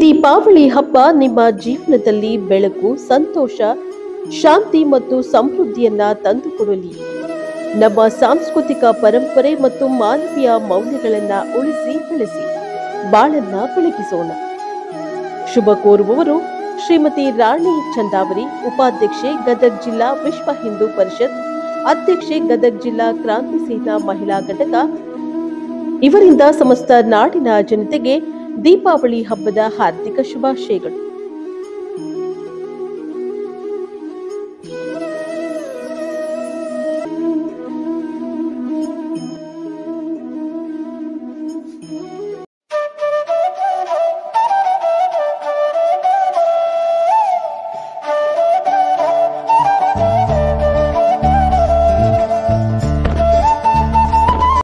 ದೀಪಾವಳಿ ಹಬ್ಬ ನಿಮ್ಮ ಜೀವನದಲ್ಲಿ ಬೆಳಕು, ಸಂತೋಷ, ಶಾಂತಿ ಮತ್ತು ಸಮೃದ್ಧಿಯನ್ನ ತಂದುಕೊಡಲಿ. ನಮ್ಮ ಸಾಂಸ್ಕೃತಿಕ ಪರಂಪರೆ ಮತ್ತು ಮಾನವೀಯ ಮೌಲ್ಯಗಳನ್ನ ಉಳಿಸಿ ಬೆಳೆಸಿ ಬಾಳನ್ನ ಬೆಳಗಿಸೋಣ. ಶುಭ ಕೋರುವವರು ಶ್ರೀಮತಿ ರಾಣಿ ಚಂದಾವರಿ, ಉಪಾಧ್ಯಕ್ಷೆ, ಗದಗ ಜಿಲ್ಲಾ ವಿಶ್ವ ಹಿಂದೂ ಪರಿಷತ್, ಅಧ್ಯಕ್ಷೆ, ಗದಗ ಜಿಲ್ಲಾ ಕ್ರಾಂತಿ ಸೇನಾ ಮಹಿಳಾ ಘಟಕ. ಇವರಿಂದ ಸಮಸ್ತ ನಾಡಿನ ಜನತೆಗೆ ದೀಪಾವಳಿ ಹಬ್ಬದ ಹಾರ್ದಿಕ ಶುಭಾಶಯಗಳು.